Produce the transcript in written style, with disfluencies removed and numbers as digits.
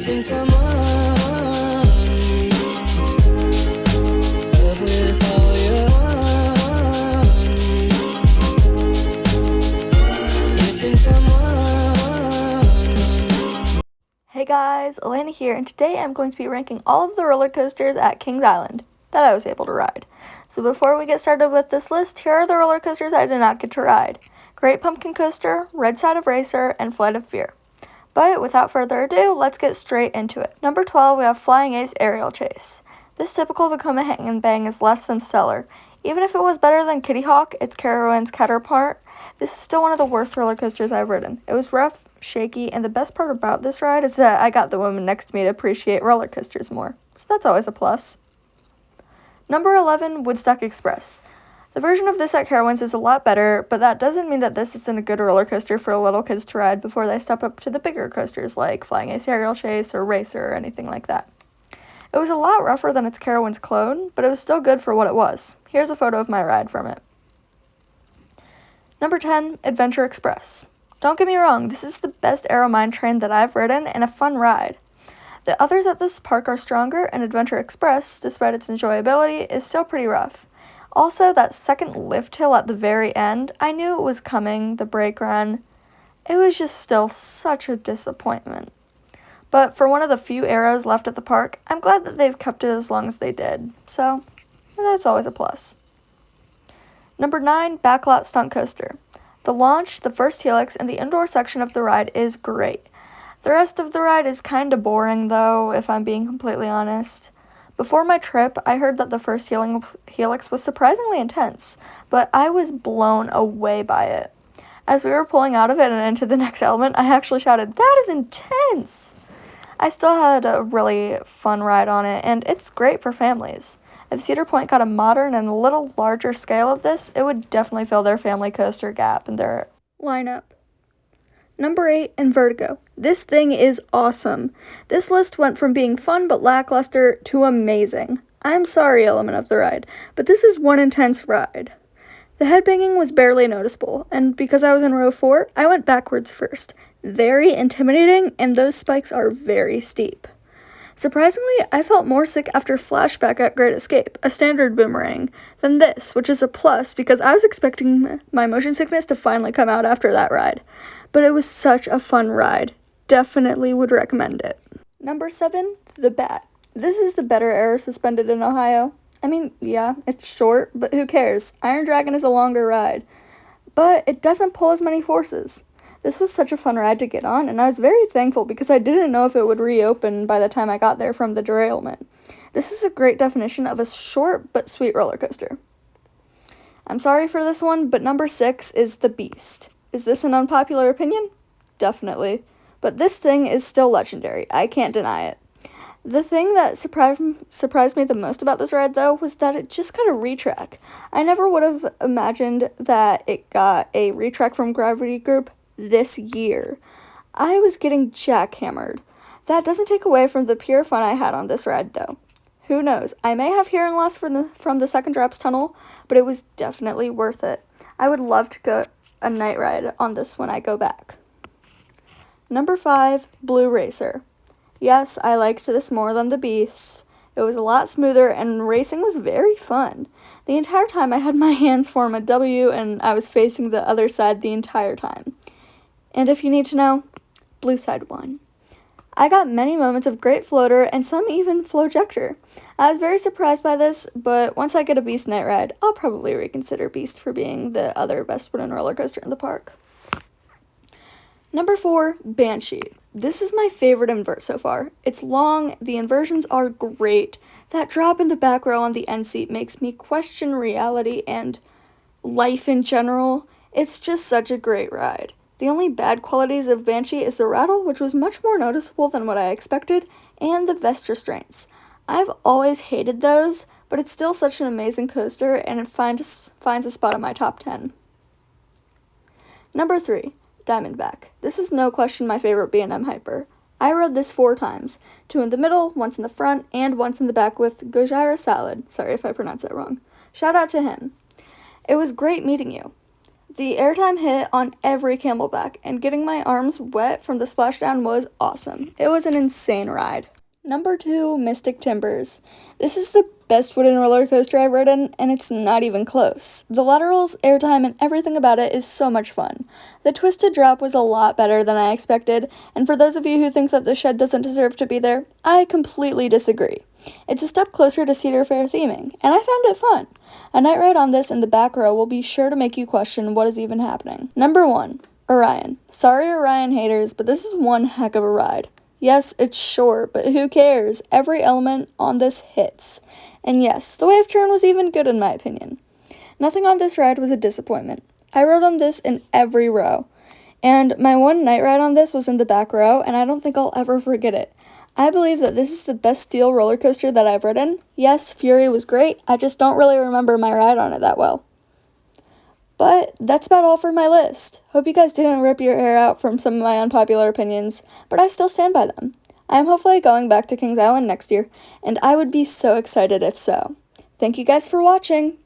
missing someone with all your missing someone. Hey guys, Alayna here, and today I'm going to be ranking all of the roller coasters at Kings Island that I was able to ride. So before we get started with this list, here are the roller coasters I did not get to ride. Great Pumpkin Coaster, Red Side of Racer, and Flight of Fear. But without further ado, let's get straight into it. Number 12, we have Flying Ace Aerial Chase. This typical Vekoma Hang and Bang is less than stellar. Even if it was better than Kitty Hawk, its Carowinds counterpart, this is still one of the worst roller coasters I've ridden. It was rough, shaky, and the best part about this ride is that I got the woman next to me to appreciate roller coasters more. So that's always a plus. Number 11, Woodstock Express. The version of this at Carowinds is a lot better, but that doesn't mean that this isn't a good roller coaster for little kids to ride before they step up to the bigger coasters like Flying Ace Aerial Chase or Racer or anything like that. It was a lot rougher than its Carowinds clone, but it was still good for what it was. Here's a photo of my ride from it. Number 10, Adventure Express. Don't get me wrong, this is the best Aero Mine train that I've ridden and a fun ride. The others at this park are stronger, and Adventure Express, despite its enjoyability, is still pretty rough. Also, that second lift hill at the very end, I knew it was coming, the brake run. It was just still such a disappointment. But for one of the few Aeros left at the park, I'm glad that they've kept it as long as they did. So, that's always a plus. Number 9, Backlot Stunt Coaster. The launch, the first helix, and the indoor section of the ride is great. The rest of the ride is kinda boring though, if I'm being completely honest. Before my trip, I heard that the first helix was surprisingly intense, but I was blown away by it. As we were pulling out of it and into the next element, I actually shouted, "That is intense!" I still had a really fun ride on it, and it's great for families. If Cedar Point got a modern and a little larger scale of this, it would definitely fill their family coaster gap in their lineup. Number 8, in Vertigo. This thing is awesome. This list went from being fun but lackluster to amazing. I'm sorry, element of the ride, but this is one intense ride. The headbanging was barely noticeable, and because I was in row 4, I went backwards first. Very intimidating, and those spikes are very steep. Surprisingly, I felt more sick after Flashback at Great Escape, a standard boomerang, than this, which is a plus because I was expecting my motion sickness to finally come out after that ride. But it was such a fun ride. Definitely would recommend it. Number 7, the Bat. This is the better aero suspended in Ohio. I mean, yeah, it's short, but who cares? Iron Dragon is a longer ride. But it doesn't pull as many forces. This was such a fun ride to get on, and I was very thankful because I didn't know if it would reopen by the time I got there from the derailment. This is a great definition of a short but sweet roller coaster. I'm sorry for this one, but number 6 is the Beast. Is this an unpopular opinion? Definitely. But this thing is still legendary. I can't deny it. The thing that surprised me the most about this ride, though, was that it just got a retrack. I never would have imagined that it got a retrack from Gravity Group this year. I was getting jackhammered. That doesn't take away from the pure fun I had on this ride, though. Who knows? I may have hearing loss from the second drops tunnel, but it was definitely worth it. I would love to go a night ride on this when I go back. Number 5, Blue Racer. Yes, I liked this more than the Beast. It was a lot smoother and racing was very fun. The entire time I had my hands form a W and I was facing the other side the entire time. And if you need to know, Blue Side won. I got many moments of great floater and some even flowjector. I was very surprised by this, but once I get a Beast night ride, I'll probably reconsider Beast for being the other best wooden roller coaster in the park. Number 4, Banshee. This is my favorite invert so far. It's long, the inversions are great. That drop in the back row on the end seat makes me question reality and life in general. It's just such a great ride. The only bad qualities of Banshee is the rattle, which was much more noticeable than what I expected, and the vest restraints. I've always hated those, but it's still such an amazing coaster, and it finds a spot in my top 10. Number 3, Diamondback. This is no question my favorite B&M Hyper. I rode this 4 times, 2 in the middle, once in the front, and once in the back with Gojira Salad. Sorry if I pronounced that wrong. Shout out to him. It was great meeting you. The airtime hit on every camelback, and getting my arms wet from the splashdown was awesome. It was an insane ride. Number 2, Mystic Timbers. This is the best wooden roller coaster I've ridden, and it's not even close. The laterals, airtime, and everything about it is so much fun. The twisted drop was a lot better than I expected, and for those of you who think that the shed doesn't deserve to be there, I completely disagree. It's a step closer to Cedar Fair theming, and I found it fun. A night ride on this in the back row will be sure to make you question what is even happening. Number 1, Orion. Sorry Orion haters, but this is one heck of a ride. Yes, it's short, but who cares? Every element on this hits. And yes, the wave turn was even good in my opinion. Nothing on this ride was a disappointment. I rode on this in every row. And my one night ride on this was in the back row, and I don't think I'll ever forget it. I believe that this is the best steel roller coaster that I've ridden. Yes, Fury was great, I just don't really remember my ride on it that well. But that's about all for my list. Hope you guys didn't rip your hair out from some of my unpopular opinions, but I still stand by them. I am hopefully going back to Kings Island next year, and I would be so excited if so. Thank you guys for watching!